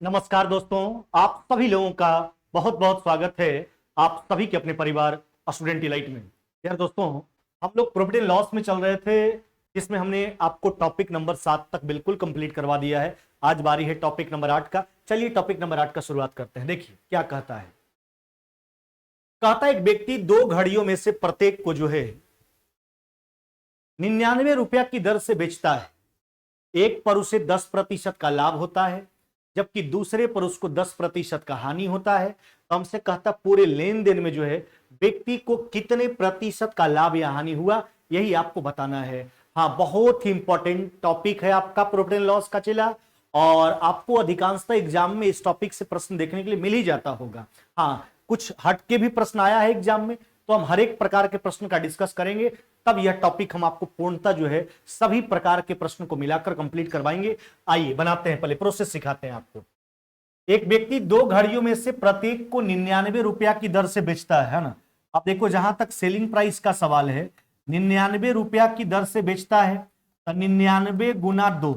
नमस्कार दोस्तों, आप सभी लोगों का बहुत बहुत स्वागत है आप सभी के अपने परिवार स्टूडेंट इलाइट में। यार दोस्तों, हम लोग प्रॉफिट एंड लॉस में चल रहे थे, जिसमें हमने आपको टॉपिक नंबर 7 तक बिल्कुल कंप्लीट करवा दिया है। आज बारी है टॉपिक नंबर 8 का। चलिए टॉपिक नंबर 8 का शुरुआत करते हैं। देखिए क्या कहता है। कहता है एक व्यक्ति दो घड़ियों में से प्रत्येक को जो है 99 रुपया की दर से बेचता है। एक पर उसे 10% का लाभ होता है, जबकि दूसरे पर उसको 10% का हानि होता है। तो हमसे कहता पूरे लेन देन में जो है व्यक्ति को कितने प्रतिशत का लाभ या हानि हुआ, यही आपको बताना है। हाँ, बहुत ही इंपॉर्टेंट टॉपिक है आपका प्रॉफिट एंड लॉस का चला, और आपको अधिकांशतः एग्जाम में इस टॉपिक से प्रश्न देखने के लिए मिल ही जाता होगा। हाँ, कुछ हटके भी प्रश्न आया है एग्जाम में, तो हम हर एक प्रकार के प्रश्न का डिस्कस करेंगे। तब यह टॉपिक हम आपको पूर्णतः जो है सभी प्रकार के प्रश्न को मिलाकर कंप्लीट करवाएंगे। आइए बनाते हैं, पहले प्रोसेस सिखाते हैं आपको। एक व्यक्ति दो घड़ियों में से प्रत्येक को 99 रुपया की दर से बेचता है ना। अब देखो, जहां तक सेलिंग प्राइस का सवाल है, 99 रुपया की दर से बेचता है तो 99 गुना 2,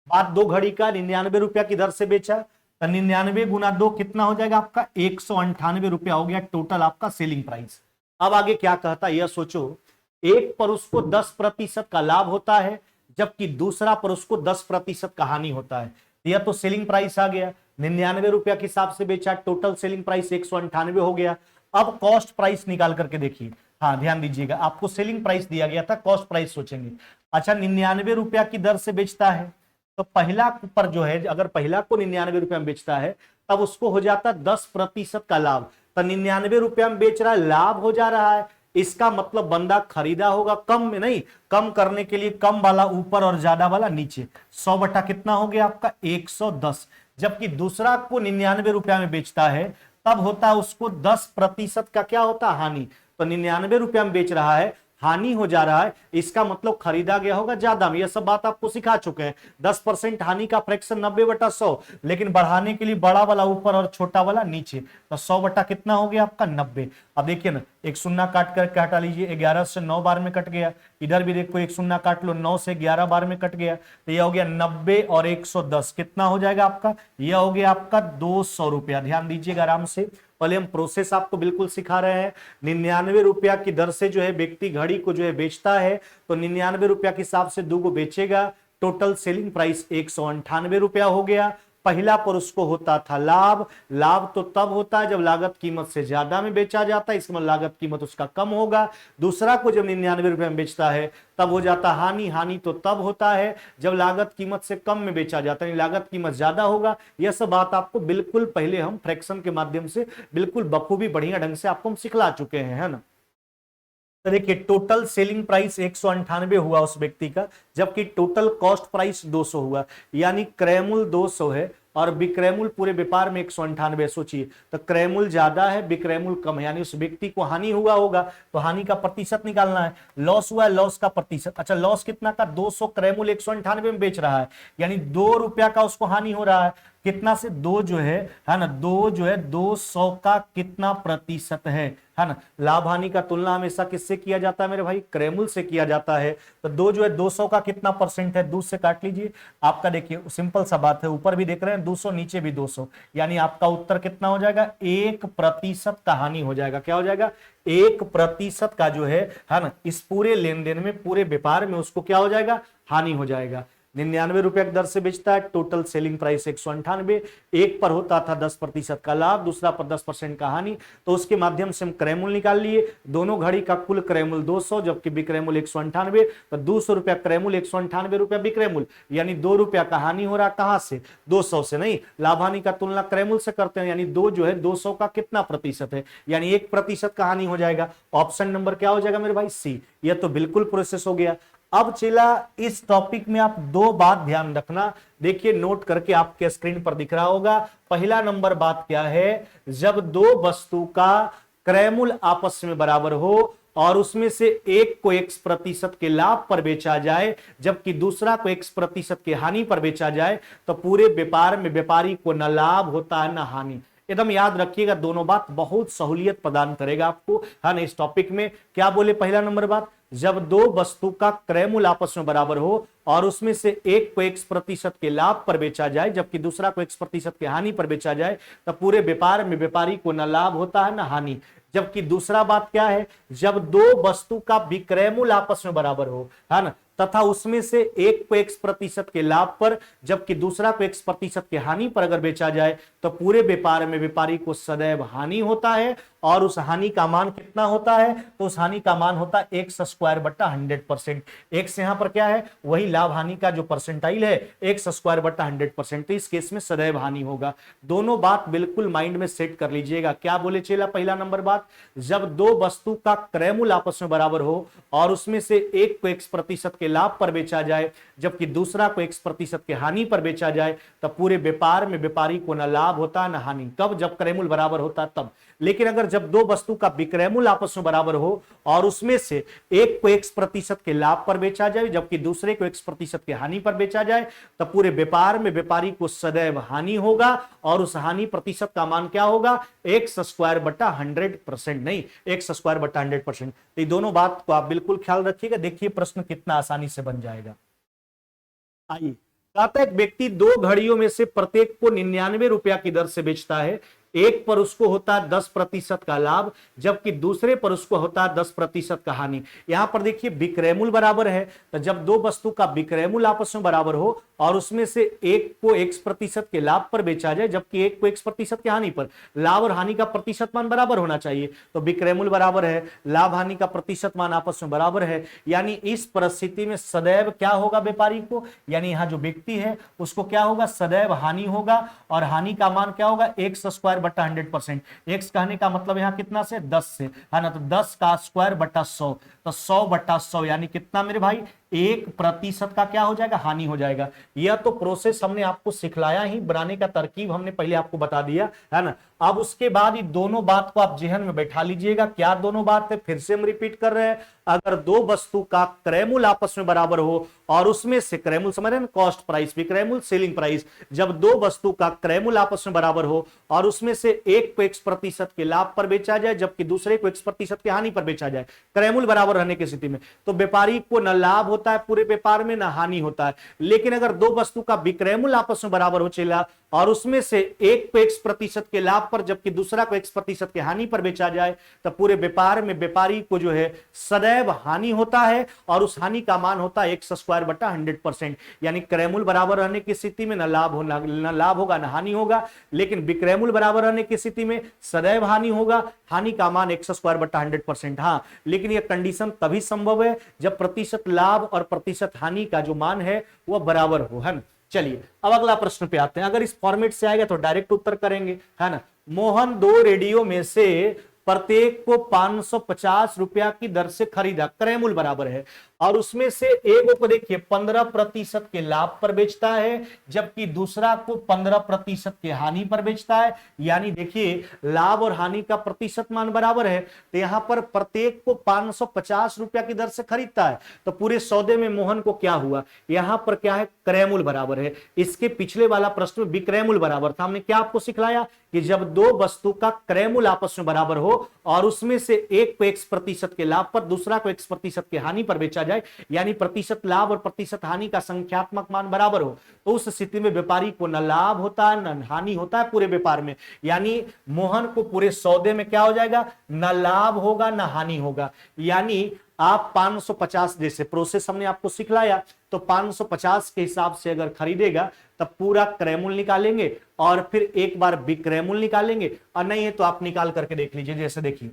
बात दो घड़ी का 99 रुपया की दर से बेचा तो 99 गुना 2 कितना हो जाएगा आपका 198 रुपया हो गया टोटल आपका सेलिंग प्राइस। अब आगे क्या कहता है यह सोचो। एक पर उसको 10% का लाभ होता है, जबकि दूसरा पर उसको 10% का हानि होता है। यह तो सेलिंग प्राइस आ गया, 99 रुपया के हिसाब से बेचा, टोटल सेलिंग प्राइस 198 हो गया। अब कॉस्ट प्राइस निकाल करके देखिए। हाँ ध्यान दीजिएगा, आपको सेलिंग प्राइस दिया गया था, कॉस्ट प्राइस सोचेंगे। अच्छा, 99 रुपया की दर से बेचता है तो पहला पर जो है, अगर पहला को 99 रुपया में बेचता है तब उसको हो जाता 10% का लाभ। तो 99 रुपया में बेच रहा है, लाभ हो जा रहा है, इसका मतलब बंदा खरीदा होगा कम में, नहीं कम करने के लिए कम वाला ऊपर और ज्यादा वाला नीचे। 100 बटा कितना हो गया आपका 110। जबकि दूसरा को 99 रुपया में बेचता है तब होता है उसको 10% का क्या होता है हानि। तो 99 रुपया में बेच रहा है, हानि हो जा रहा है, इसका मतलब खरीदा गया होगा ज्यादा में। यह सब बात आपको सिखा चुके हैं। 10% हानि का फ्रैक्शन 90/100, लेकिन बढ़ाने के लिए बड़ा वाला ऊपर और छोटा वाला नीचे। तो 100 बटा कितना हो गया आपका 90। अब देखिए ना, एक शून्य काट कर हटा लीजिए, 11 से 9 बार में कट गया। इधर भी देखो, एक शून्य काट लो, 9 से 11 बार में कट गया। तो यह हो गया 90 और 110 कितना हो जाएगा आपका, यह हो गया आपका 200 रुपया। ध्यान दीजिएगा आराम से, पहले हम प्रोसेस आपको बिल्कुल सिखा रहे हैं। 99 रुपया की दर से जो है व्यक्ति घड़ी को जो है बेचता है, तो 99 रुपया के हिसाब से दो को बेचेगा, टोटल सेलिंग प्राइस 198 रुपया हो गया। पहला पर उसको होता था लाभ। लाभ तो तब होता है जब लागत कीमत से ज्यादा में बेचा जाता है, इसमें लागत कीमत उसका कम होगा। दूसरा को जब 99 रुपए में बेचता है तब हो जाता हानि। हानि तो तब होता है जब लागत कीमत से कम में बेचा जाता है, लागत कीमत ज्यादा होगा। यह सब बात आपको बिल्कुल पहले हम फ्रैक्शन के माध्यम से बिल्कुल बखूबी बढ़िया ढंग से आपको हम सिखला चुके हैं, है ना। तो देखिए, टोटल सेलिंग प्राइस 198 हुआ उस व्यक्ति का, जबकि टोटल कॉस्ट प्राइस 200 हुआ। यानी क्रयमूल्य 200 है और विक्रयमूल्य पूरे व्यापार में 198। सोचिए, तो क्रयमूल्य ज्यादा है, विक्रयमूल्य कम है, यानी उस व्यक्ति को हानि हुआ होगा, तो हानि का प्रतिशत निकालना है। लॉस हुआ है, लॉस का प्रतिशत। अच्छा, लॉस कितना का 200, क्रयमूल्य 198 में बेच रहा है, यानी 2 रुपया का उसको हानि हो रहा है। कितना से दो जो है ना, दो जो है 200 का कितना प्रतिशत है ना। लाभ हानि का तुलना हमेशा किससे किया जाता है मेरे भाई, क्रयमूल्य से किया जाता है। तो दो जो है 200 का कितना परसेंट है, 2 से काट लीजिए आपका। देखिए सिंपल सा बात है, ऊपर भी देख रहे हैं 200, नीचे भी 200, यानी आपका उत्तर कितना हो जाएगा, 1% का हानि हो जाएगा। क्या हो जाएगा, 1% का जो है ना, इस पूरे लेन देन में, पूरे व्यापार में उसको क्या हो जाएगा, हानि हो जाएगा। 99 रुपए की दर से बेचता है, टोटल सेलिंग प्राइस 198। एक पर होता था 10% का लाभ, दूसरा पर 10% का हानि, तो उसके माध्यम से हम क्रयमूल्य निकाल लिए। दोनों घड़ी का कुल क्रयमूल्य 200, जबकि विक्रयमूल्य 198। तो 200 रुपया क्रयमूल्य, 198 रुपया विक्रयमूल्य, यानी 2 रुपया का हानि हो रहा। कहां से, 200 से। नहीं, लाभ हानि का तुलना क्रयमूल्य से करते हैं, यानी दो जो है 200 का कितना प्रतिशत है, यानी 1% का हानि हो जाएगा। ऑप्शन नंबर क्या हो जाएगा मेरे भाई, सी। यह तो बिल्कुल प्रोसेस हो गया। अब चला, इस टॉपिक में आप दो बात ध्यान रखना। देखिए, नोट करके आपके स्क्रीन पर दिख रहा होगा। पहला नंबर बात क्या है, जब दो वस्तु का क्रयमूल्य आपस में बराबर हो और उसमें से एक को X% के लाभ पर बेचा जाए, जबकि दूसरा को X% के हानि पर बेचा जाए, तो पूरे व्यापार में व्यापारी को न लाभ होता है न हानि। एकदम याद रखिएगा, दोनों बात बहुत सहूलियत प्रदान करेगा आपको, है ना। इस टॉपिक में क्या बोले, पहला नंबर बात, जब दो वस्तु का क्रय मूल्य आपस में बराबर हो और उसमें से एक को x% के लाभ पर बेचा जाए जबकि दूसरा को x% के हानि पर बेचा जाए, तब पूरे व्यापार में व्यापारी को न लाभ होता है न हानि। जबकि दूसरा बात क्या है, जब दो वस्तु का विक्रय मूल्य आपस में बराबर हो, है ना, तथा उसमें से एक को x% के लाभ पर जबकि दूसरा को x% के हानि पर अगर बेचा जाए तो पूरे व्यापार में व्यापारी को सदैव हानि होता है। और उस हानि का मान कितना होता है, तो उस हानि का मान होता है x² 100%। x यहां पर क्या है, वही लाभ हानि का जो परसेंटाइल है, x² 100%। तो इस केस में सदैव हानि होगा। दोनों बात बिल्कुल माइंड में सेट कर लीजिएगा। क्या बोले चेला, पहला नंबर बात, जब दो वस्तु का क्रय मूल्य आपस में बराबर हो और उसमें से एक को x% के लाभ पर बेचा जाए जबकि दूसरा को x% के हानि पर बेचा जाए, तब पूरे व्यापार में व्यापारी को न लाभ होता न हानि। कब, जब क्रय मूल्य बराबर होता तब। लेकिन अगर जब दो वस्तु का विक्रय मूल्य आपस में बराबर हो और उसमें से एक को x% के लाभ पर बेचा जाए जबकि दूसरे को x% के हानि पर बेचा जाए, तब पूरे व्यापार में व्यापारी को सदैव हानि होगा। और उस हानि प्रतिशत का मान क्या होगा, x² 100%, नहीं x² 100%। तो ये दोनों बात को आप बिल्कुल ख्याल रखिएगा। देखिए प्रश्न कितना आसानी से बन जाएगा। आइए, कहता है एक व्यक्ति दो घड़ियों में से प्रत्येक को 99 रुपया की दर से बेचता है। एक पर उसको होता है 10% का लाभ जबकि दूसरे पर उसको होता है 10% का हानि। यहां पर देखिए विक्रय मूल्य बराबर है, तो जब दो वस्तु का विक्रय मूल्य आपस में बराबर हो और उसमें से एक को x% के लाभ पर बेचा जाए जबकि एक को x% के हानि पर, लाभ और हानि का प्रतिशत मान बराबर होना चाहिए। तो विक्रय मूल्य बराबर है, लाभ हानि का प्रतिशत मान आपस में बराबर है, यानी इस परिस्थिति में सदैव क्या होगा व्यापारी को, यानी यहां जो व्यक्ति है उसको क्या होगा, सदैव हानि होगा। और हानि का मान क्या होगा, x² 100%। x कहने का मतलब यहां कितना से, 10 से, है ना, तो 10 का स्क्वायर बटा 100, तो 100/100 यानी कितना मेरे भाई, 1% का क्या हो जाएगा, हानि हो जाएगा। यह तो प्रोसेस हमने आपको सिखलाया ही, बनाने का तरकीब हमने पहले आपको बता दिया, है ना। अब उसके बाद ये दोनों बात को आप जहन में बैठा लीजिएगा। क्या दोनों बात है, फिर से हम रिपीट कर रहे हैं। अगर दो वस्तु का क्रय मूल्य आपस में बराबर हो और उसमें से क्रय मूल्य समझ रहे हैं, कॉस्ट प्राइस, विक्रय मूल्य, सेलिंग प्राइस, जब दो वस्तु का क्रय मूल्य आपस में बराबर हो और उसमें से एक को x% के लाभ पर बेचा जाए जबकि दूसरे को x% के हानि पर बेचा जाए, क्रय मूल्य बराबर रहने की स्थिति में, तो व्यापारी को न लाभ होता है पूरे व्यापार में, न हानि होता है। लेकिन अगर दो वस्तु का विक्रय मूल्य आपस में बराबर हो चला और उसमें से एक को x% के लाभ पर जबकि दूसरा को x% के हानि पर बेचा जाए, तो पूरे व्यापार में व्यापारी को जो है सदैव हानि होता है और उस हानि का मान होता है x² 100%। यानी क्रय मूल्य बराबर रहने की स्थिति में न लाभ होगा न हानि होगा, लेकिन विक्रय मूल्य बराबर रहने की स्थिति में सदैव हानि होगा, हानि का मान x² 100%। हाँ, लेकिन यह कंडीशन तभी संभव है जब प्रतिशत लाभ और प्रतिशत हानि का जो मान है वह बराबर हो, है ना। चलिए अब अगला प्रश्न पे आते हैं। अगर इस फॉर्मेट से आएगा तो डायरेक्ट उत्तर करेंगे, है ना। मोहन दो रेडियो में से प्रत्येक को 550 रुपया की दर से खरीदा, क्रय मूल्य बराबर है, और उसमें से एक को देखिए 15% के लाभ पर बेचता है जबकि दूसरा को 15% के हानि पर बेचता है। यानी देखिए लाभ और हानि का प्रतिशत मान बराबर है, तो यहां पर प्रत्येक को 550 रुपया की दर से खरीदता है। तो पूरे सौदे में मोहन को क्या हुआ, यहां पर क्या है, क्रय मूल्य बराबर है। इसके पिछले वाला प्रश्न में विक्रय मूल्य बराबर था। हमने क्या आपको सिखलाया कि जब दो वस्तु का क्रय मूल्य आपस में बराबर हो और उसमें से एक को x% के लाभ पर दूसरा को x% के हानि पर बेचा जाए, यानी प्रतिशत लाभ और प्रतिशत हानि का संख्यात्मक मान बराबर हो, तो उस स्थिति में व्यापारी को न लाभ होता है न हानि होता है पूरे व्यापार में। यानी मोहन को पूरे सौदे में क्या हो जाएगा, न लाभ होगा न हानि होगा। यानी आप 550 जैसे प्रोसेस हमने आपको सिखलाया, तो 550 के हिसाब से अगर खरीदेगा तब पूरा क्रय मूल्य निकालेंगे और फिर एक बार विक्रय मूल्य निकालेंगे, और नहीं है तो आप निकाल करके देख लीजिए। जैसे देखिए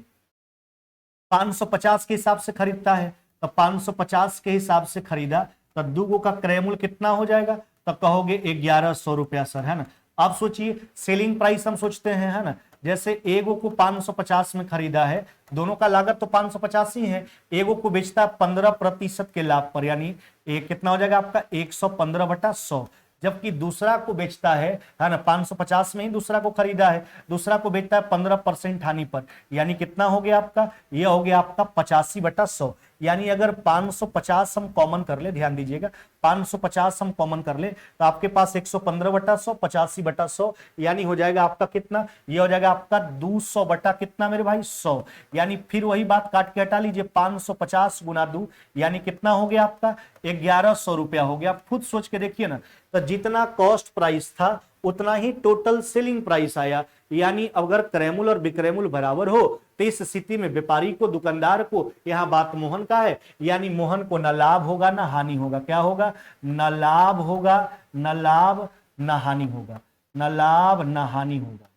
550 के हिसाब से खरीदता है, तो 550 के हिसाब से खरीदा तो दूगो का क्रय मूल्य कितना हो जाएगा, तो कहोगे 1100 रुपया सर, है ना। अब सोचिए सेलिंग प्राइस हम सोचते हैं, है ना। जैसे एगो को 550 में खरीदा है, दोनों का लागत तो 550 ही है, एगो को बेचता है 15% के लाभ पर, यानी एक कितना हो जाएगा आपका 115/100, जबकि दूसरा को बेचता है ना, 550 में ही दूसरा को खरीदा है, दूसरा को बेचता है 15% हानि पर, यानी कितना हो गया आपका, ये हो गया आपका 85/100। यानी अगर 550 हम कॉमन कर ले, ध्यान दीजिएगा 550 हम कॉमन कर ले तो आपके पास 115/100, 85/100 यानी हो जाएगा आपका कितना, ये हो जाएगा आपका 200 बटा कितना मेरे भाई 100। यानी फिर वही बात काट के हटा लीजिए, 550 गुना 2 यानी कितना हो गया आपका 1100 रुपया हो गया। आप खुद सोच के देखिए ना, तो जितना कॉस्ट प्राइस था उतना ही टोटल सेलिंग प्राइस आया। यानी अगर क्रयमूल्य और विक्रयमूल्य बराबर हो तो इस स्थिति में व्यापारी को, दुकानदार को, यहां बात मोहन का है, यानी मोहन को न लाभ होगा न हानि होगा। क्या होगा, न लाभ होगा, न लाभ न हानि होगा, न लाभ न हानि होगा,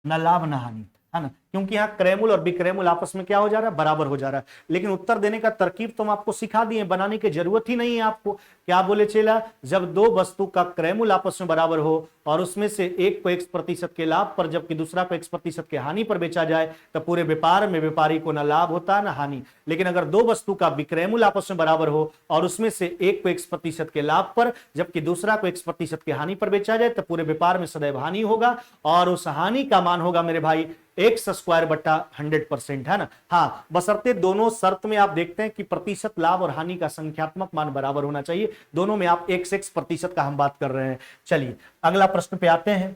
न लाभ न हानि, है ना, क्योंकि यहाँ क्रयमूल्य और विक्रयमूल्य आपस में क्या हो जा रहा है, बराबर हो जा रहा है। लेकिन उत्तर देने का तरकीब तो हम आपको सिखा दिए, बनाने की जरूरत ही नहीं है आपको। क्या बोले चेला, जब दो वस्तु का क्रयमूल्य आपस में बराबर हो और उसमें से एक को X% के लाभ पर जबकि दूसरा को X% के हानि पर बेचा जाए तो पूरे व्यापार में व्यापारी को न लाभ होता न हानि। लेकिन अगर दो वस्तु का विक्रयमूल्य आपस में बराबर हो और उसमें से एक को X% के लाभ पर जबकि दूसरा को X% के हानि पर बेचा जाए तो पूरे व्यापार में सदैव हानि होगा और उस हानि का मान होगा मेरे भाई X² बटा 100%, है ना। हाँ, बशर्ते दोनों शर्त में आप देखते हैं कि प्रतिशत लाभ और हानि का संख्यात्मक मान बराबर होना चाहिए। दोनों में आप x प्रतिशत का हम बात कर रहे हैं। चलिए अगला प्रश्न पे आते हैं।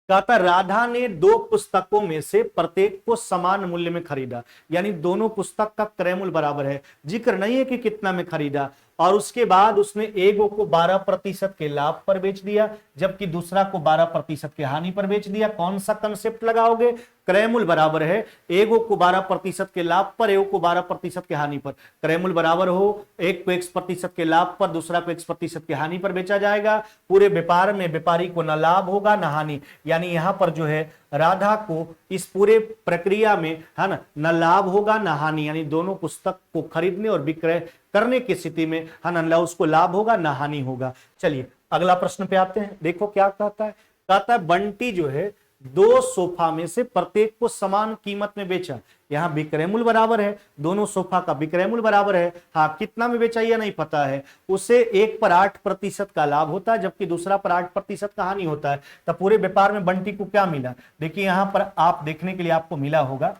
कहता राधा ने दो पुस्तकों में से प्रत्येक को समान मूल्य में खरीदा, यानी दोनों पुस्तक का क्रय मूल्य बराबर है, जिक्र नहीं है कि कितना में खरीदा, और उसके बाद उसने एगो को 12% के लाभ पर बेच दिया जबकि दूसरा को 12% के हानि पर बेच दिया। कौन सा कंसेप्ट लगाओगे, क्रय मूल्य बराबर है, एगो को 12% के लाभ पर, एगो को 12% के हानि पर। क्रय मूल्य बराबर हो, एक को X% के लाभ पर, दूसरा को X% के हानि पर बेचा जाएगा। पूरे व्यापार में व्यापारी को न लाभ होगा न हानि, यानी यहां पर जो है राधा को इस पूरे प्रक्रिया में, है ना, न लाभ होगा न हानि, यानी दोनों पुस्तक को खरीदने और विक्रय करने की स्थिति में, है ना, उसको लाभ होगा न हानि होगा। चलिए अगला प्रश्न पे आते हैं। देखो क्या कहता है, कहता है बंटी जो है दो सोफा में से प्रत्येक को समान कीमत में बेचा। यहां विक्रय मूल्य बराबर है, दोनों सोफा का विक्रय मूल्य बराबर है। हाँ, कितना में बेचा यह नहीं पता है। उसे एक पर 8% का लाभ होता है जबकि दूसरा पर 8% का हानि होता है। तो पूरे व्यापार में बंटी को क्या मिला, देखिए यहां पर आप देखने के लिए आपको मिला होगा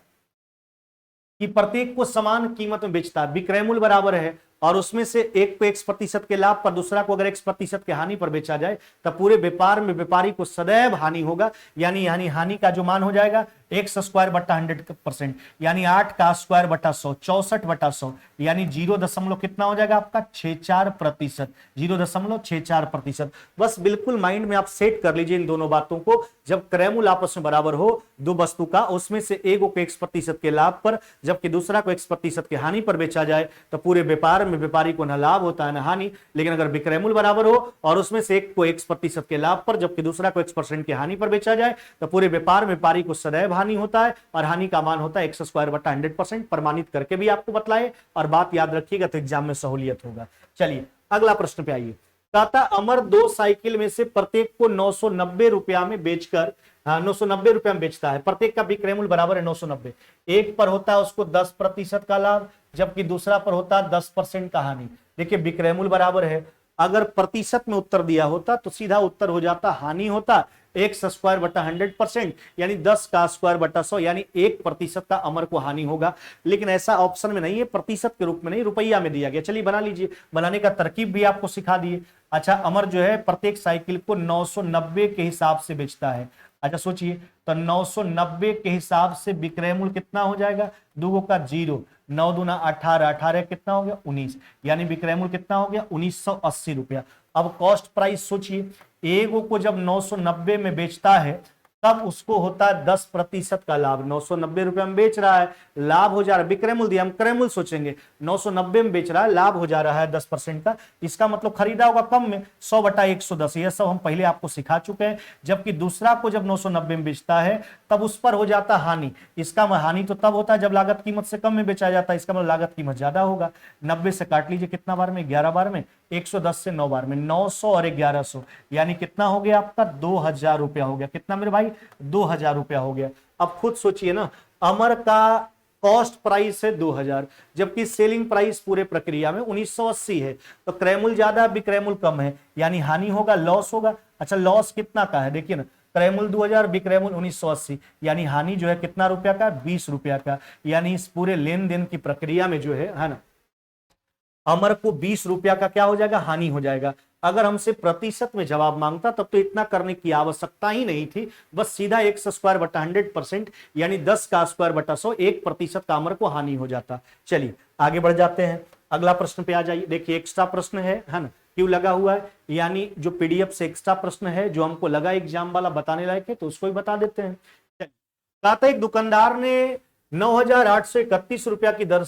कि प्रत्येक को समान कीमत में बेचता है, विक्रय मूल्य बराबर है, और उसमें से एक को X% के लाभ पर, दूसरा को अगर X% के हानि पर बेचा जाए तब पूरे व्यापार में व्यापारी को सदैव हानि होगा। यानी हानि का जो मान हो जाएगा X² बटा 100%, यानी 8 का स्क्वायर बटा 100, 64/100, यानी 0 कितना हो जाएगा आपका 64%, 0.64%। बस बिल्कुल माइंड में आप सेट कर लीजिए इन दोनों बातों को। जब क्रय मूल्य आपस में बराबर हो दो वस्तु का, उसमें से एक को X% के लाभ पर जबकि दूसरा को X% के हानि पर बेचा जाए तो पूरे व्यापार में व्यापारी को न लाभ होता है न हानि। लेकिन अगर विक्रय मूल्य बराबर हो और उसमें से एक को X% के लाभ पर जबकि दूसरा को X% के हानि पर बेचा जाए तो पूरे व्यापार में व्यापारी को सदैव हानि होता है और हानि का मान होता है X² बटा 100%। प्रमाणित करके भी आपको बतलाए और बात याद रखिएगा तो एग्जाम में सहूलियत होगा। चलिए अगला प्रश्न पे आइए। कहता अमर दो साइकिल में से प्रत्येक को 990 रुपया में बेचकर, 990 रुपया में बेचता है। प्रत्येक का विक्रय मूल्य बराबर है 990। एक पर होता है उसको 10% का लाभ जबकि दूसरा पर होता है 10% का हानि। देखिए विक्रय मूल्य बराबर है, अगर प्रतिशत में उत्तर दिया होता तो सीधा उत्तर हो जाता हानि होता, X² बटा 100%, यानी 10 का स्क्वायर बटा 100, यानी 1% का अमर को हानि होगा। लेकिन ऐसा ऑप्शन में नहीं है, प्रतिशत के रूप में नहीं, रुपया में दिया गया। चलिए बना लीजिए, बनाने का तरकीब भी आपको सिखा दिए। अच्छा, अमर जो है प्रत्येक साइकिल को 990 के हिसाब से बेचता है। अच्छा सोचिए, तो 990 के हिसाब से विक्रय मूल्य कितना हो जाएगा, दूगो का 0, 9 दूना 18, 18 कितना हो गया 19, यानी विक्रय मूल्य कितना हो गया 1980 रुपया। अब कॉस्ट प्राइस सोचिए, एगो को जब 990 में बेचता है तब उसको होता है 10% का लाभ। 990 रुपया में बेच रहा है, लाभ हो जा रहा है, विक्रय मूल्य दिया, हम क्रय मूल्य सोचेंगे, 990 में बेच रहा है, लाभ हो जा रहा है 10% का। इसका मतलब खरीदा होगा कम में, 100 बटा 110, यह सब हम पहले आपको सिखा चुके हैं। जबकि दूसरा को जब 990 में बेचता है तब उस पर हो जाता हानि। इसका हानि तो तब होता है जब लागत कीमत से कम में बेचा जाता है, इसका मतलब लागत कीमत ज्यादा होगा। 90 से काट लीजिए कितना बार में, 11 बार में, 110 से 9 बार में, 900 और 1100, यानी कितना हो गया आपका 2000 रुपया हो गया। कितना मेरे भाई 2000 रुपया हो गया। अब खुद सोचिए ना, अमर का कॉस्ट प्राइस है 2000 जबकि सेलिंग प्राइस पूरे प्रक्रिया में 1980 है, तो क्रय मूल्य ज्यादा विक्रय मूल्य कम है, यानी हानि होगा, लॉस होगा। अच्छा लॉस कितना का है देखिए ना, क्रयमूल्य 2000, विक्रयमूल्य 1980, यानी हानि जो है कितना रुपया का, 20 रुपया का। यानी इस पूरे लेन देन की प्रक्रिया में जो है ना, अमर को 20 रुपया का क्या हो जाएगा, हानि हो जाएगा। अगर हमसे प्रतिशत में जवाब मांगता तब तो इतना करने की आवश्यकता ही नहीं थी, बस सीधा x स्क्वायर बटा 100% यानी 10 का स्क्वायर बटा 100, 1% का अमर को हानि हो जाता। चलिए आगे बढ़ जाते हैं, अगला प्रश्न पे आ जाइए। देखिए एक्स्ट्रा प्रश्न है ना, क्यों लगा हुआ है, यानी जो पीडीएफ से एक्स्ट्रा प्रश्न है जो हमको लगा एग्जाम वाला बताने लायक है तो उसको ही बता देते हैं। कहा था एक दुकानदार ने 9,831 रुपया की दर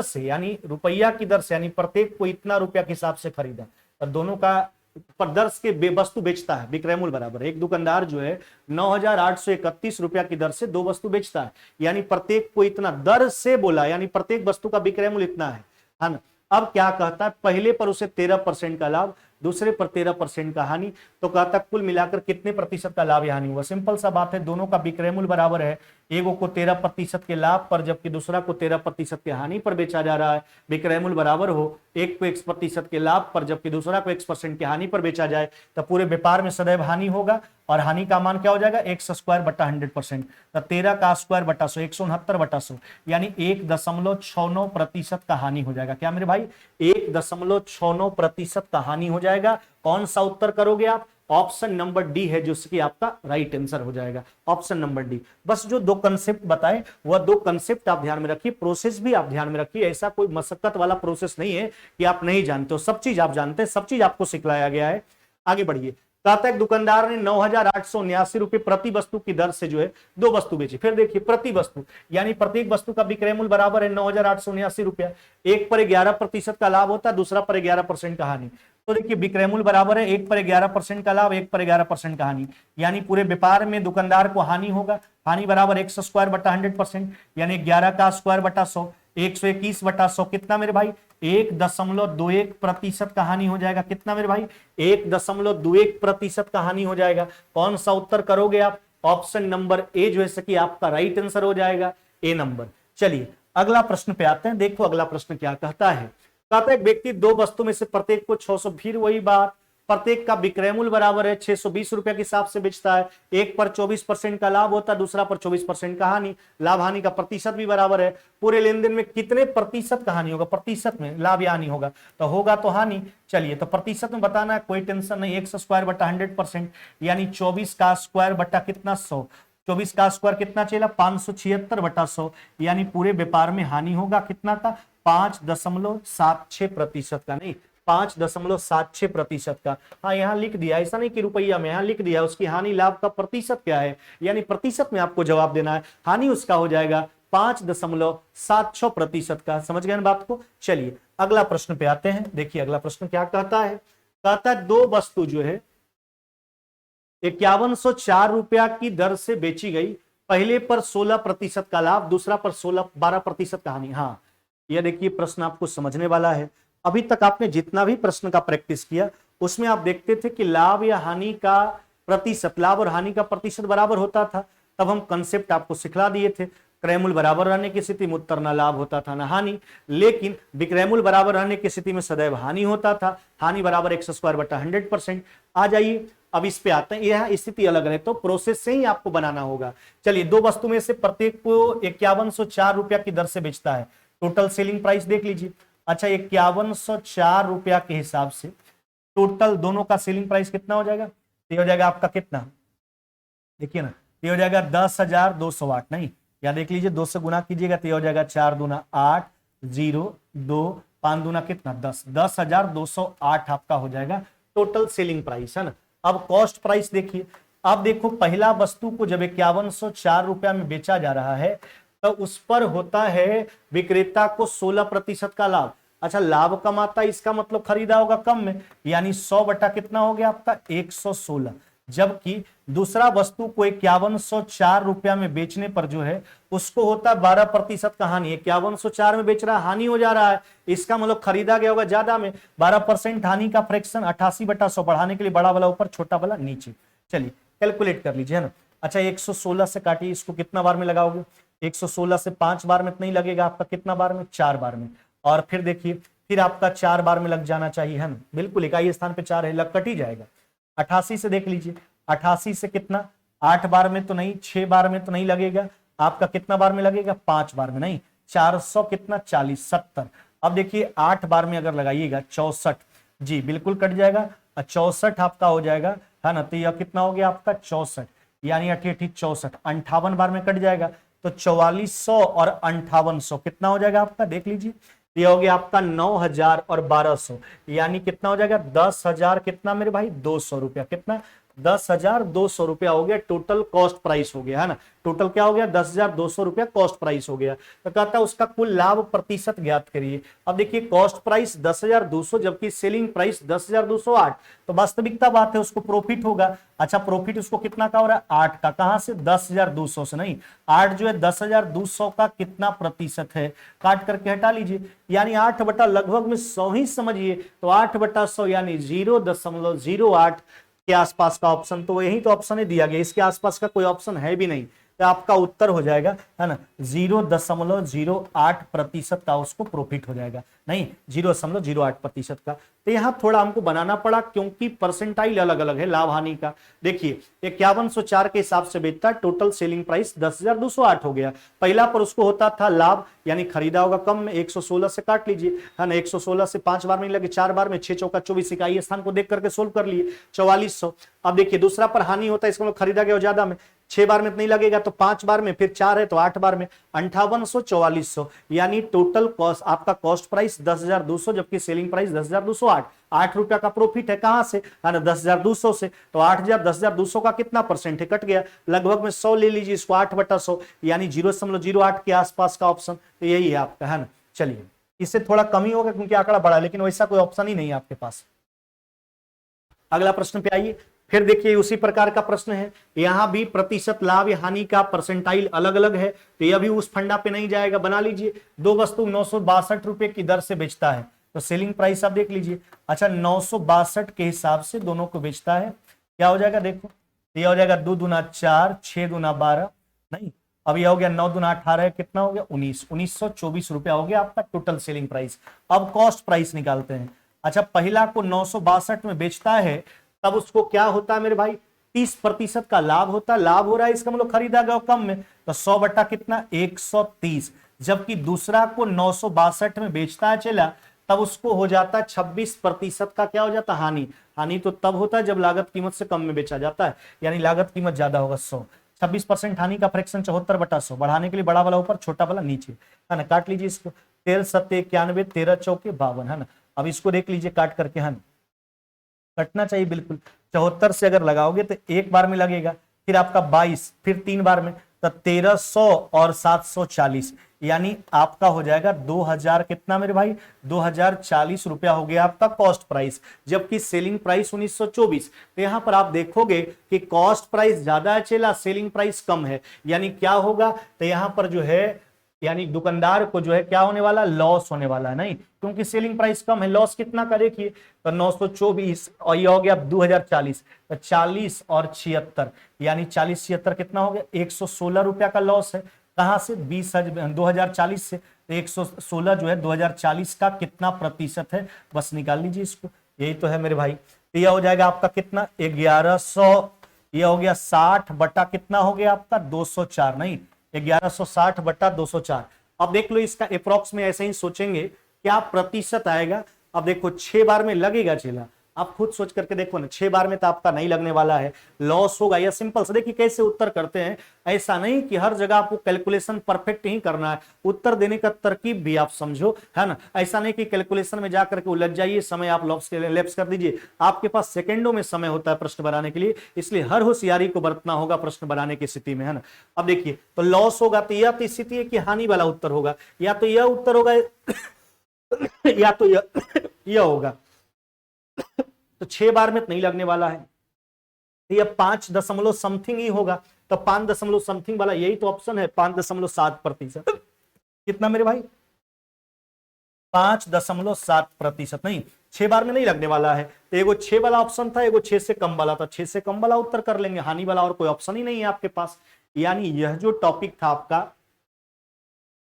से यानी रुपया की दर से, यानी प्रत्येक को इतना रुपया के हिसाब से खरीदा, और दोनों का पर दर्श के वस्तु बेचता है, विक्रय मूल्य बराबर। एक दुकानदार जो है 9,831 रुपया की दर से 2 वस्तु बेचता है, यानी प्रत्येक को इतना दर से बोला, यानी प्रत्येक वस्तु का विक्रय मूल्य इतना है ना। अब क्या कहता है, पहले पर उसे 13% का लाभ, दूसरे पर 13% का हानि, तो कहता कुल मिलाकर कितने प्रतिशत का लाभ या हानि हुआ। सिंपल सा बात है, दोनों का विक्रय मूल्य बराबर है, एगो को 13% के लाभ पर जबकि दूसरा को 13% के हानि पर बेचा जा रहा है। विक्रय मूल्य बराबर हो, एक को 1% के लाभ पर जबकि दूसरा को 1% के हानि पर बेचा जाए, तो पूरे व्यापार में सदैव हानि होगा, और हानि का मान क्या हो जाएगा, x स्क्वायर बटा 100%, तो 13 का स्क्वायर बटा 100, 169 बटा 100, यानी 1.69% का हानि हो जाएगा। क्या मेरे भाई, 1.69% का हानि हो जाएगा। कौन सा उत्तर करोगे आप, ऑप्शन नंबर डी है जो कि आपका राइट आंसर हो जाएगा, ऑप्शन नंबर डी। बस जो 2 कंसेप्ट बताए वह 2 कंसेप्ट आप ध्यान में रखिए, प्रोसेस भी आप ध्यान में रखिए। ऐसा कोई मशक्कत वाला प्रोसेस नहीं है कि आप नहीं जानते हो, सब चीज आप जानते हैं, सब चीज आपको सिखलाया गया है। आगे बढ़िए, कहता है दुकानदार ने 9,879 रुपए प्रति वस्तु की दर से जो है 2 वस्तु बेची। फिर देखिए प्रति वस्तु, यानी प्रत्येक वस्तु का विक्रय मूल्य बराबर है 9,879 रुपया, एक पर 11% का लाभ होता है, दूसरा पर 11% का हानि। तो देखिए विक्रय मूल्य बराबर है, एक पर 11% का लाभ, एक पर 11% का हानि, यानी पूरे व्यापार में दुकानदार को हानि होगा। हानि बराबर x स्क्वायर बटा 100%, यानी 11 का स्क्वायर बटा 100, 121 बटा 100 कितना मेरे भाई, 1.21% का हानि हो जाएगा। कितना मेरे भाई, 1.21% का हानि हो जाएगा। कौन सा उत्तर करोगे आप, ऑप्शन नंबर ए जो है कि आपका राइट आंसर हो जाएगा, ए नंबर। चलिए अगला प्रश्न पे आते हैं, देखो अगला प्रश्न क्या कहता है। कहता है एक व्यक्ति 2 वस्तु में से प्रत्येक को 600, फिर वही बात, प्रत्येक का विक्रय मूल्य बराबर है 620 रुपए के हिसाब से बेचता है, एक पर 24% का लाभ होता है, दूसरा पर 24% का हानि, लाभ हानि का प्रतिशत भी बराबर है। पूरे लेन देन में कितने प्रतिशत का हानि होगा, प्रतिशत में लाभ या हानि होगा, तो होगा तो हानि। चलिए तो प्रतिशत में बताना है, कोई टेंशन नहीं, x स्क्वायर बटा 100%, यानी 24 का स्क्वायर बटा कितना 100, 24 का स्क्वायर कितना चला 576 बटा 100, यानी पूरे व्यापार में हानि होगा कितना का, 5.76% का, नहीं 5.76% का। हाँ यहाँ लिख दिया, ऐसा नहीं कि रुपया में, यहाँ लिख दिया उसकी हानि लाभ का प्रतिशत क्या है, यानी प्रतिशत में आपको जवाब देना है। हानि उसका हो जाएगा 5.76% का। समझ गए ना बात को। चलिए अगला प्रश्न पे आते हैं, देखिए अगला प्रश्न क्या कहता है। कहता है 2 वस्तु जो है 5104 रुपया की दर से बेची गई, पहले पर 16% का लाभ, दूसरा पर 12% का हानि। हाँ यह देखिए प्रश्न आपको समझने वाला है। अभी तक आपने जितना भी प्रश्न का प्रैक्टिस किया उसमें आप देखते थे कि लाभ या हानि का प्रतिशत, लाभ और हानि का प्रतिशत बराबर होता था, तब हम कंसेप्ट आपको सिखला दिए थे। क्रय मूल्य बराबर रहने की स्थिति में उत्तर ना लाभ होता था ना हानि, लेकिन विक्रय मूल्य बराबर रहने की स्थिति में सदैव हानि होता था। हानि बराबर x स्क्वायर बटा 100%। आ जाइए अब इस पे आते हैं, यह स्थिति अलग है तो प्रोसेस से ही आपको बनाना होगा। चलिए 2 वस्तु में से प्रत्येक को 5104 रुपया की दर से बेचता है, टोटल सेलिंग प्राइस देख लीजिए। अच्छा 5104 रुपया के हिसाब से टोटल दोनों का सेलिंग प्राइस कितना हो जाएगा, ये हो जाएगा आपका कितना, देखिए ना, ये हो जाएगा 10,208, नहीं या देख लीजिए 2 से गुना कीजिएगा तो ये हो जाएगा 4 दूना 8, 0 2 5 दूना कितना 10, 10,208 आपका हो जाएगा टोटल सेलिंग प्राइस, है ना। अब कॉस्ट प्राइस देखिए, अब देखो पहला वस्तु को जब 5104 रुपया में बेचा जा रहा है तो उस पर होता है विक्रेता को 16% का लाभ। अच्छा लाभ कमाता इसका मतलब खरीदा होगा कम में, यानी 100 बटा कितना हो गया आपका 116, जबकि दूसरा वस्तु को 5104 रुपया में बेचने पर जो है उसको होता है 12% का हानि। 5104 में बेच रहा है, हानि हो जा रहा है, इसका मतलब खरीदा गया होगा ज्यादा में, 12% हानि का फ्रैक्शन 88 बटा 100, बढ़ाने के लिए बड़ा वाला ऊपर छोटा वाला नीचे। चलिए कैलकुलेट कर लीजिए, है ना। अच्छा 116 से काटिए, इसको कितना बार में लगाओगे, 116 से 5 बार में नहीं लगेगा आपका, कितना बार में 4 बार में, और फिर देखिए फिर आपका 4 बार में लग जाना चाहिए, है ना। बिल्कुल इकाई स्थान पे 4 है, लग कट ही जाएगा। 88 से देख लीजिए, 88 से कितना 8 बार में तो नहीं, 6 बार में तो नहीं लगेगा, आपका कितना बार में लगेगा, 5 बार में नहीं, 400 कितना 40 70। अब देखिए 8 बार में अगर लगाइएगा 64, जी बिल्कुल कट जाएगा, 64 आपका हो जाएगा, है ना। तो यह कितना हो गया आपका 64, यानी 88 64, 58 बार में कट जाएगा, तो 4400 और 5800 कितना हो जाएगा आपका, देख लीजिए। ये हो गया आपका 9000 और 1200, यानी कितना हो जाएगा 10,000 कितना मेरे भाई 200 रुपया, कितना 10,200 रुपया हो गया टोटल कॉस्ट प्राइस हो गया, है ना। टोटल क्या हो गया 10,200 रुपया कॉस्ट प्राइस हो गया। तो कहता है उसका कुल लाभ प्रतिशत ज्ञात करिए। अब देखिए कॉस्ट प्राइस 10,200 जबकि सेलिंग प्राइस 10,208, तो वास्तविकता बात है उसको प्रॉफिट होगा। अच्छा प्रॉफिट उसको कितना का हो रहा है 8 का, कहां से 10,200 से नहीं, 8 जो है 10,200 का कितना प्रतिशत है, काट करके हटा लीजिए, यानी 8 बटा लगभग में 100 ही समझिए, तो 8 बटा 100 यानी 0.08 के आसपास का ऑप्शन, तो यही तो ऑप्शन ही दिया गया, इसके आसपास का कोई ऑप्शन है भी नहीं, तो आपका उत्तर हो जाएगा, है ना, 0.08% का उसको प्रॉफिट हो जाएगा, नहीं 0.08% का। तो यहां थोड़ा हमको बनाना पड़ा क्योंकि परसेंटाइल अलग अलग है लाभ हानि का। देखिए 5104 के हिसाब से बेचता है, टोटल सेलिंग प्राइस 10,208 हो गया। पहला पर उसको होता था लाभ, यानी खरीदा होगा कम में, 116 से काट लीजिए, है ना, 116 से 5 बार में लगे, 4 बार में 6 चौका 24, इकाई स्थान को देख करके सोल्व कर लिए 4400। अब देखिए दूसरा पर हानि होता है, इसको मतलब खरीदा गया ज्यादा में, 6 बार में नहीं लगेगा तो 5 बार में, फिर 4 है तो 8 बार में, 5800 4400, यानी टोटल कॉस्ट आपका कॉस्ट प्राइस 10,200 जबकि सेलिंग प्राइस 10,208, 8 रुपया का प्रॉफिट है, कहां से, है ना 10,200 से, तो 8,000 10,200 का कितना परसेंट है, कट गया, लगभग में 100 ले लीजिए इसको, 8 बटा 100 यानी 0.08 के आसपास का ऑप्शन, तो यही है आपका, है ना। चलिए इससे थोड़ा कम ही होगा क्योंकि आंकड़ा बड़ा, लेकिन वैसा कोई ऑप्शन ही नहीं है आपके पास। अगला प्रश्न पे आइए, फिर देखिए उसी प्रकार का प्रश्न है, यहां भी प्रतिशत लाभ या हानि का परसेंटाइल अलग अलग है, तो यह भी उस फंडा पे नहीं जाएगा। बना लीजिए, दो वस्तु 962 रुपए की दर से बेचता है, तो सेलिंग प्राइस आप देख लीजिए। अच्छा 962 के हिसाब से दोनों को बेचता है, क्या हो जाएगा देखो, यह हो जाएगा 2 दूना 4, 6 दूना 12, नहीं अब यह हो गया 9 दूना 18, कितना हो गया 19, 1924 रुपया हो गया आपका टोटल सेलिंग प्राइस। अब कॉस्ट प्राइस निकालते हैं। अच्छा पहला को 962 में बेचता है, तब उसको क्या होता है मेरे भाई 30% का लाभ होता है, लाभ हो रहा है इसका मतलब खरीदा गया कम में, तो 100 बटा कितना 130, जबकि दूसरा को 962 में बेचता है चला, तब उसको हो जाता है 26% का क्या हो जाता है हानि। हानि तो तब होता है जब लागत कीमत से कम में बेचा जाता है, यानी लागत कीमत ज्यादा होगा 100, 26% हानि का फ्रैक्शन 74 बटा 100, बढ़ाने के लिए बड़ा वाला ऊपर छोटा वाला नीचे, है ना। काट लीजिए इसको, 13 सत्ते 91, 13 चौके 52, है ना। अब इसको देख लीजिए काट करके, है ना, कटना चाहिए बिल्कुल, 74 से अगर लगाओगे तो एक बार में लगेगा, फिर आपका 22, फिर 3 बार में, तो 1300 और 740, यानी आपका हो जाएगा 2000 कितना मेरे भाई 2040 रुपया हो गया आपका कॉस्ट प्राइस, जबकि सेलिंग प्राइस 1924। तो यहां पर आप देखोगे कि कॉस्ट प्राइस ज्यादा है चला, सेलिंग प्राइस कम है, यानी क्या होगा, तो यहां पर जो है यानी दुकानदार को जो है क्या होने वाला, लॉस होने वाला है, नहीं क्योंकि सेलिंग प्राइस कम है। लॉस कितना का देखिए, तो 924 और ये हो गया 2040, तो 40 और 76, यानी 40 76 कितना हो गया 116 रुपया का लॉस है। कहां से 2040 से, तो 116 जो है 2040 का कितना प्रतिशत है, बस निकाल लीजिए इसको, यही तो है मेरे भाई। तो यह हो जाएगा आपका कितना 1100, यह हो गया 60 बटा कितना हो गया आपका 204, नहीं 1160 बटा 204। अब देख लो इसका अप्रोक्स में ऐसे ही सोचेंगे क्या प्रतिशत आएगा। अब देखो 6 बार में लगेगा चेला, आप खुद सोच करके देखो ना, 6 बार में तो आपका नहीं लगने वाला है, लॉस होगा। या सिंपल से देखिए कैसे उत्तर करते हैं, ऐसा नहीं कि हर जगह आपको कैलकुलेशन परफेक्ट ही करना है, उत्तर देने का तरकीब भी आप समझो, है ना। ऐसा नहीं कि कैलकुलेशन में जाकर के उलझ जाइए, समय आप लैप्स कर दीजिए। आपके पास सेकंडों में समय होता है प्रश्न बनाने के लिए, इसलिए हर होशियारी को बरतना होगा प्रश्न बनाने की स्थिति में, है ना। अब देखिए तो लॉस होगा, तो यह स्थिति है कि हानि वाला उत्तर होगा, या तो यह उत्तर होगा या तो यह होगा। तो 6 बार में नहीं लगने वाला है, तो यह 5 दशमलव समथिंग ही होगा, तो 5 दशमलव समथिंग वाला यही तो ऑप्शन है, 5.7%। कितना मेरे भाई 5.7%, नहीं 6 बार में नहीं लगने वाला है। तो एगो 6 वाला ऑप्शन था, एगो 6 से कम वाला था, 6 से कम वाला उत्तर कर लेंगे, हानि वाला और कोई ऑप्शन ही नहीं है आपके पास। यानी यह जो टॉपिक था आपका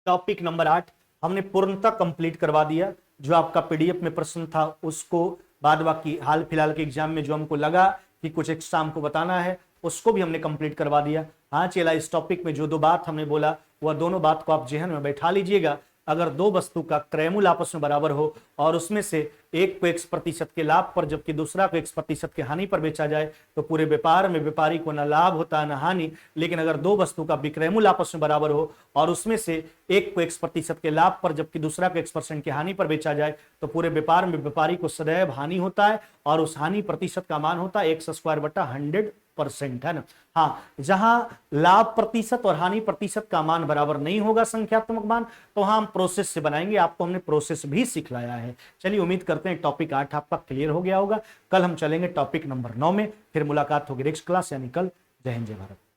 टॉपिक नंबर 8 हमने पूर्णतः कंप्लीट करवा दिया। जो आपका पीडीएफ में प्रश्न था उसको बाद बाकी हाल फिलहाल के एग्जाम में जो हमको लगा कि कुछ एक्स्ट्रा हमको बताना है उसको भी हमने कंप्लीट करवा दिया। हाँ चला, इस टॉपिक में जो दो बात हमने बोला वह दोनों बात को आप जेहन में बैठा लीजिएगा। अगर दो वस्तु का क्रयमूल्य आपस में बराबर हो और उसमें से एक को x% के लाभ पर जबकि दूसरा को x% के हानि पर बेचा जाए तो पूरे व्यापार में व्यापारी को न लाभ होता न हानि। लेकिन अगर दो वस्तु का विक्रय मूल्य आपस में बराबर हो और उसमें से एक को x% के लाभ पर जबकि दूसरा को x% के हानि पर बेचा जाए तो पूरे व्यापार में व्यापारी को सदैव हानि होता है और उस हानि प्रतिशत का मान होता है x²/100%, है ना। हाँ, जहां लाभ प्रतिशत और हानि प्रतिशत का मान बराबर नहीं होगा संख्यात्मक मान, तो हम प्रोसेस से बनाएंगे। आपको हमने प्रोसेस भी सिखलाया है। चलिए उम्मीद करते हैं टॉपिक 8 आपका क्लियर हो गया होगा। कल हम चलेंगे टॉपिक नंबर 9 में, फिर मुलाकात होगी नेक्स्ट क्लास यानी कल। जय हिंद जय भारत।